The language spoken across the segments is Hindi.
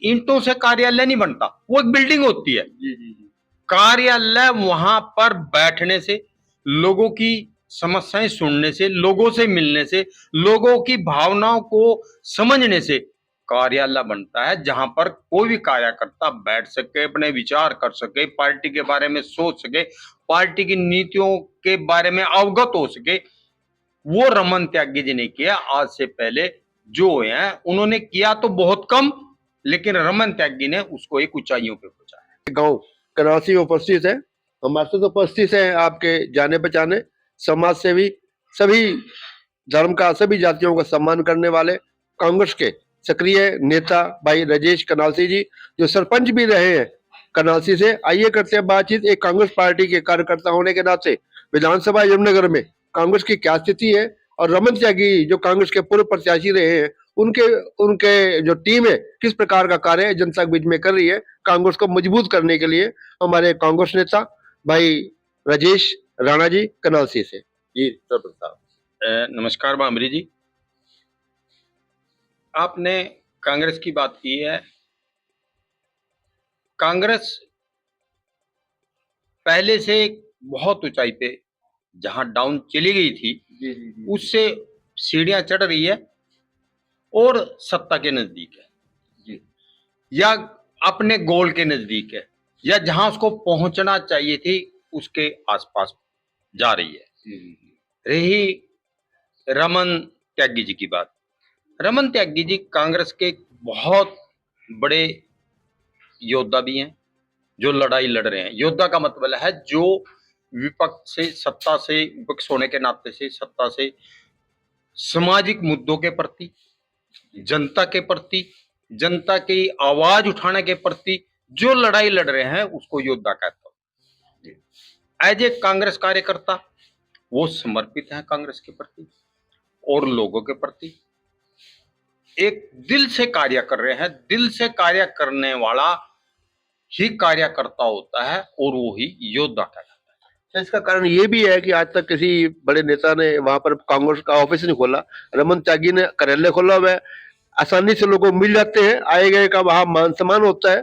ईंटों से कार्यालय नहीं बनता, वो एक बिल्डिंग होती है। जी जी जी। कार्यालय वहां पर बैठने से, लोगों की समस्याएं सुनने से, लोगों से मिलने से, लोगों की भावनाओं को समझने से कार्यालय बनता है, जहां पर कोई भी कार्यकर्ता बैठ सके, अपने विचार कर सके, पार्टी के बारे में सोच सके, पार्टी की नीतियों के बारे में अवगत हो सके। वो रमन त्यागी जी ने किया। आज से पहले जो हैं उन्होंने किया तो बहुत कम, लेकिन रमन त्यागी ने उसको एक ऊंचाइयों पे पहुंचाया। गांव कराची उपस्थित है, हमारे साथ उपस्थित है आपके जाने पहचाने समाज सेवी, सभी धर्म का, सभी जातियों का सम्मान करने वाले कांग्रेस के सक्रिय नेता भाई राजेश कनालसी जी, जो सरपंच भी रहे हैं कनालसी से। आइए करते हैं बातचीत एक कांग्रेस पार्टी के कार्यकर्ता होने के नाते विधानसभा यमुनानगर में कांग्रेस की क्या स्थिति है, और रमन त्यागी जो कांग्रेस के पूर्व प्रत्याशी रहे हैं उनके उनके जो टीम है किस प्रकार का कार्य जनता के बीच में कर रही है कांग्रेस को मजबूत करने के लिए। हमारे कांग्रेस नेता भाई राजेश राणा जी कनालसी से। जी सरपंच साहब। नमस्कार बामरी जी। आपने कांग्रेस की बात की है। कांग्रेस पहले से बहुत ऊंचाई पे जहां डाउन चली गई थी, जी जी जी। उससे सीढ़ियां चढ़ रही है और सत्ता के नजदीक है, जी या अपने गोल के नजदीक है, या जहां उसको पहुंचना चाहिए थी उसके आसपास जा रही है। जी जी। रही रमन त्यागी जी की बात, रमन त्यागी जी कांग्रेस के बहुत बड़े योद्धा भी हैं, जो लड़ाई लड़ रहे हैं। योद्धा का मतलब है जो विपक्ष से, सत्ता से, विपक्ष होने के नाते से सत्ता से सामाजिक मुद्दों के प्रति, जनता के प्रति, जनता की आवाज उठाने के प्रति जो लड़ाई लड़ रहे हैं उसको योद्धा कहता हूं। एज ए कांग्रेस कार्यकर्ता वो समर्पित है कांग्रेस के प्रति और लोगों के प्रति, एक दिल से कार्य कर रहे हैं। दिल से कार्य करने वाला ही कार्यकर्ता होता है और वो ही योद्धा कहलाता तो इसका कारण ये भी है कि आज तक किसी बड़े नेता ने वहां पर कांग्रेस का ऑफिस नहीं खोला। रमन त्यागी ने कार्यालय खोला हुआ है, आसानी से लोगों मिल जाते हैं, आए गए का वहां मान सम्मान होता है।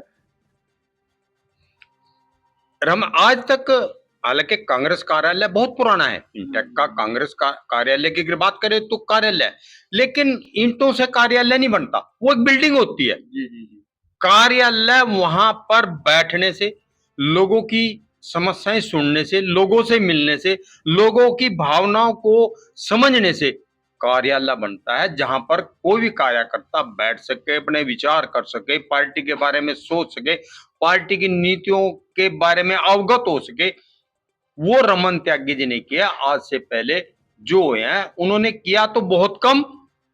है। आज तक, हालांकि कांग्रेस कार्यालय बहुत पुराना है, इंटेक का कांग्रेस का कार्यालय की अगर बात करें तो कार्यालय है, लेकिन ईंटों से कार्यालय नहीं बनता, वो एक बिल्डिंग होती है। जी जी जी। कार्यालय वहां पर बैठने से, लोगों की समस्याएं सुनने से, लोगों से मिलने से, लोगों की भावनाओं को समझने से कार्यालय बनता है, जहां पर कोई भी कार्यकर्ता बैठ सके, अपने विचार कर सके, पार्टी के बारे में सोच सके, पार्टी की नीतियों के बारे में अवगत हो सके। वो रमन त्यागी जी ने किया। आज से पहले जो हैं उन्होंने किया तो बहुत कम,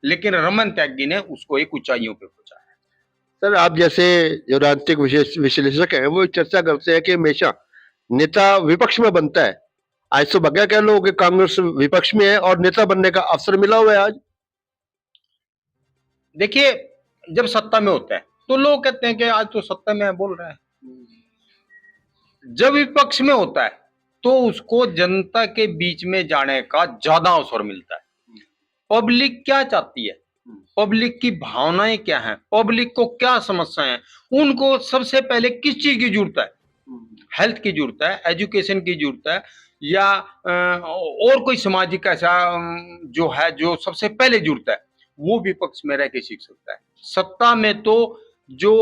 लेकिन रमन त्यागी ने उसको एक ऊंचाइयों पे पहुंचाया। सर आप जैसे जो राजनीतिक विश्लेषक हैं वो चर्चा करते हैं कि हमेशा नेता विपक्ष में बनता है। आज तो बगैर कह लो कि कांग्रेस विपक्ष में है और नेता बनने का अवसर मिला हुआ है आज। देखिए, जब सत्ता में होता है तो लोग कहते हैं कि आज तो सत्ता में बोल रहा है। जब विपक्ष में होता है तो उसको जनता के बीच में जाने का ज्यादा अवसर मिलता है। पब्लिक क्या चाहती है, पब्लिक की भावनाएं क्या हैं, पब्लिक को क्या समस्याएं हैं, उनको सबसे पहले किस चीज की जरूरत है। हेल्थ की जरूरत है, एजुकेशन की जरूरत है, या और कोई सामाजिक ऐसा जो है जो सबसे पहले जरूरत है, वो विपक्ष में रह के सीख सकता है। सत्ता में तो जो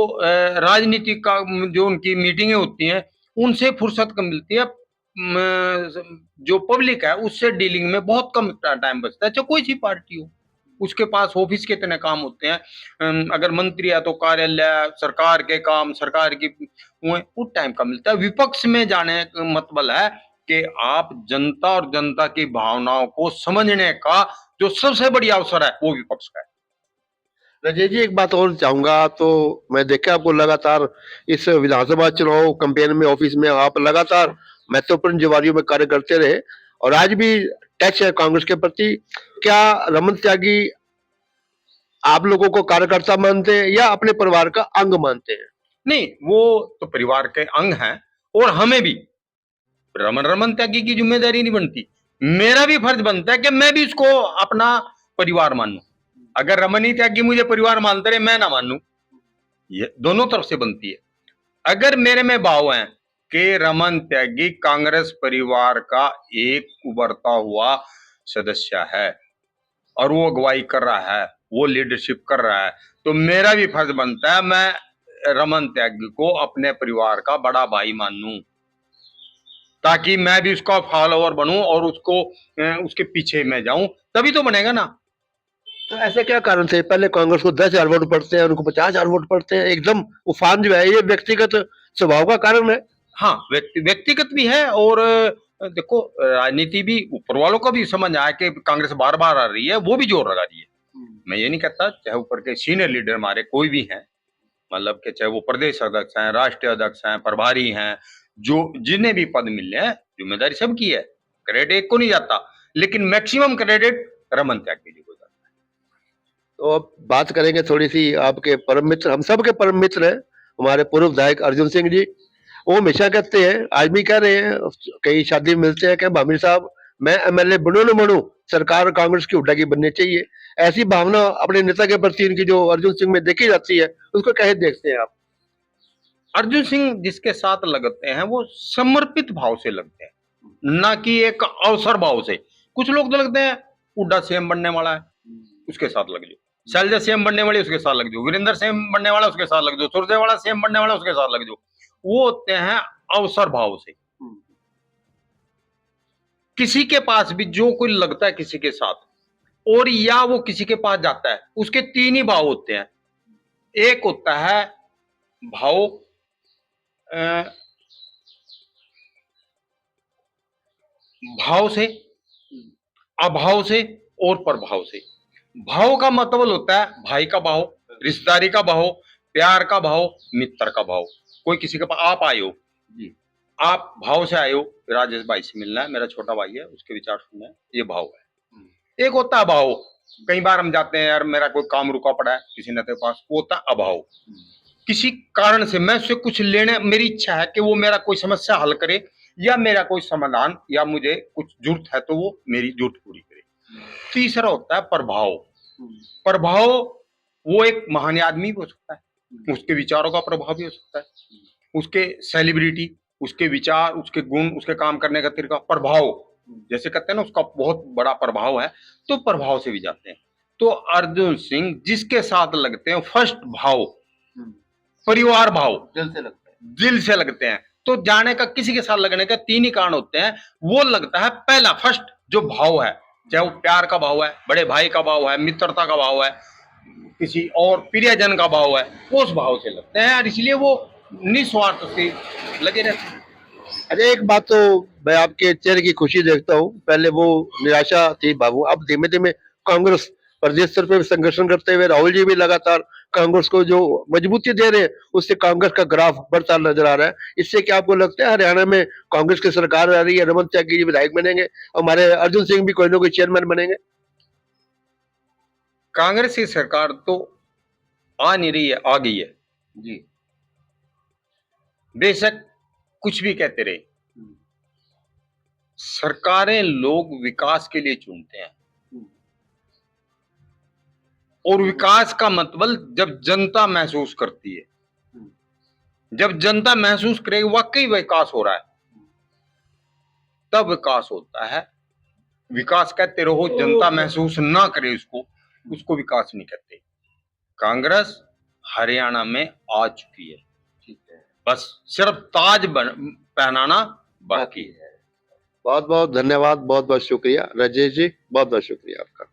राजनीति का जो उनकी मीटिंगें होती हैं उनसे फुर्सत कम मिलती है। जो पब्लिक है उससे डीलिंग में बहुत कम टाइम बचता है, चाहे कोई सी पार्टी हो। उसके पास ऑफिस के इतने काम होते हैं, अगर मंत्री है तो कार्यालय, सरकार के काम, सरकार की वो टाइम का मिलता है। विपक्ष में जाने का मतलब है कि आप जनता और जनता की भावनाओं को समझने का जो सबसे बड़ी अवसर है वो विपक्ष का है। राजेश जी एक बात और चाहूंगा, तो मैं देखा आपको लगातार इस विधानसभा चुनाव कैंपेन में ऑफिस में आप लगातार महत्वपूर्ण जिम्मेदारियों में कार्य करते रहे और आज भी टच है कांग्रेस के प्रति। क्या रमन त्यागी आप लोगों को कार्यकर्ता मानते हैं या अपने परिवार का अंग मानते हैं? नहीं, वो तो परिवार के अंग हैं और हमें भी रमन रमन त्यागी की जिम्मेदारी नहीं बनती। मेरा भी फर्ज बनता है कि मैं भी इसको अपना परिवार मानूं। अगर रमन ही त्यागी मुझे परिवार मानते रहे, मैं ना मानूं, ये दोनों तरफ से बनती है। अगर मेरे में भाव है कि रमन त्यागी कांग्रेस परिवार का एक उभरता हुआ सदस्य है और वो अगुवाई कर रहा है, वो लीडरशिप कर रहा है, तो मेरा भी फर्ज बनता है मैं रमन त्यागी को अपने परिवार का बड़ा भाई मानूं, ताकि मैं भी उसका फॉलोअर बनूं और उसको उसके पीछे मैं जाऊं, तभी तो बनेगा ना। तो ऐसे क्या कारण से पहले कांग्रेस को 10,000 वोट पड़ते हैं, उनको 50,000 वोट पड़ते हैं, एकदम उफान जो है ये व्यक्तिगत स्वभाव का कारण है? हाँ, व्यक्तिगत भी है और देखो राजनीति भी ऊपर वालों को भी समझ आया कि कांग्रेस बार बार आ रही है, वो भी जोर लगा रही है। मैं ये नहीं कहता, चाहे ऊपर के सीनियर लीडर हमारे कोई भी हैं, मतलब कि चाहे वो प्रदेश अध्यक्ष हैं, राष्ट्रीय अध्यक्ष हैं, प्रभारी हैं, जो जिन्हें भी पद मिले हैं, जिम्मेदारी सबकी है, क्रेडिट एक को नहीं जाता, लेकिन मैक्सिमम क्रेडिट रमन त्यागी जी को जाता है। तो अब बात करेंगे थोड़ी सी आपके परम मित्र, हम सब के परम मित्र हैं, हमारे पूर्व विधायक अर्जुन सिंह जी। वो हमेशा कहते हैं, आज भी कह रहे हैं, कई शादी में मिलते हैं कि भामिर साहब मैं एमएलए बनूं न बनूं, सरकार कांग्रेस की उठागी बननी चाहिए। ऐसी भावना अपने नेता के प्रति इनकी जो अर्जुन सिंह में देखी जाती है, उसको कैसे देखते हैं आप? अर्जुन सिंह जिसके साथ लगते हैं वो समर्पित भाव से लगते हैं, ना कि एक अवसर भाव से। कुछ लोग तो लगते हैं हुड्डा सीएम बनने वाला है उसके साथ लग जाओ, शैलजा सीएम बनने वाली उसके साथ लग जाओ, वीरेंद्र सीएम बनने वाला उसके साथ लग जाओ, सुरजेवाला सीएम बनने वाला उसके साथ लग जाओ। वो होते हैं अवसर भाव से। किसी के पास भी जो कोई लगता है किसी के साथ, और या वो किसी के पास जाता है, उसके तीन ही भाव होते हैं। एक होता है भाव भाव से, अभाव से और प्रभाव से। भाव का मतलब होता है भाई का भाव, रिश्तेदारी का भाव, प्यार का भाव, मित्र का भाव। कोई किसी के पास आप आए हो जी, आप भाव से आए हो, राजेश भाई से मिलना है, मेरा छोटा भाई है, उसके विचार सुनना है, ये भाव है। एक होता है भाव, कई बार हम जाते हैं यार मेरा कोई काम रुका पड़ा है किसी नेता के पास, वो होता है अभाव। किसी कारण से मैं उससे कुछ लेने, मेरी इच्छा है कि वो मेरा कोई समस्या हल करे या मेरा कोई समाधान, या मुझे कुछ जरूरत है तो वो मेरी जरूरत पूरी करे। तीसरा होता है प्रभाव। प्रभाव वो एक महान आदमी भी हो सकता है, उसके विचारों का प्रभाव भी हो सकता है, उसके सेलिब्रिटी, उसके विचार, उसके गुण, उसके काम करने का तरीका, प्रभाव जैसे कहते हैं ना, उसका बहुत बड़ा प्रभाव है, तो प्रभाव से भी जाते हैं। तो अर्जुन सिंह जिसके साथ लगते हैं, फर्स्ट भाव परिवार भाव, दिल से लगता है, दिल से लगते हैं। तो जाने का, किसी के साथ लगने का तीन ही कारण होते हैं। वो लगता है पहला फर्स्ट जो भाव है, चाहे वो प्यार का भाव है, बड़े भाई का भाव है, मित्रता का भाव है, किसी और प्रियजन का भाव है, उस भाव से लगते हैं और इसलिए वो निस्वार्थ से लगे रहते हैं। अरे एक बात तो मैं आपके चेहरे की खुशी देखता हूँ, पहले वो निराशा थी बाबू, अब धीमे धीमे कांग्रेस प्रदेश स्तर पे संगठन करते हुए राहुल जी भी लगातार कांग्रेस को जो मजबूती दे रहे हैं, उससे कांग्रेस का ग्राफ बढ़ता नजर आ रहा है। इससे क्या आपको लगता है हरियाणा में कांग्रेस की सरकार आ रही है, रमन त्यागी जी विधायक बनेंगे, हमारे अर्जुन सिंह भी कोई ना कोई चेयरमैन बनेंगे? कांग्रेस की सरकार तो आ नहीं रही है, आ गई है जी। बेशक कुछ भी कहते रहे, सरकारें लोग विकास के लिए चुनते हैं, और विकास का मतलब जब जनता महसूस करती है, जब जनता महसूस करेगी वाकई विकास हो रहा है, तब विकास होता है। विकास कहते रहो, जनता महसूस ना करे उसको विकास नहीं कहते। कांग्रेस हरियाणा में आ चुकी है, ठीक है, बस सिर्फ ताज पहनाना बाकी है। बहुत बहुत धन्यवाद, बहुत बहुत शुक्रिया राजेश जी, बहुत बहुत शुक्रिया आपका।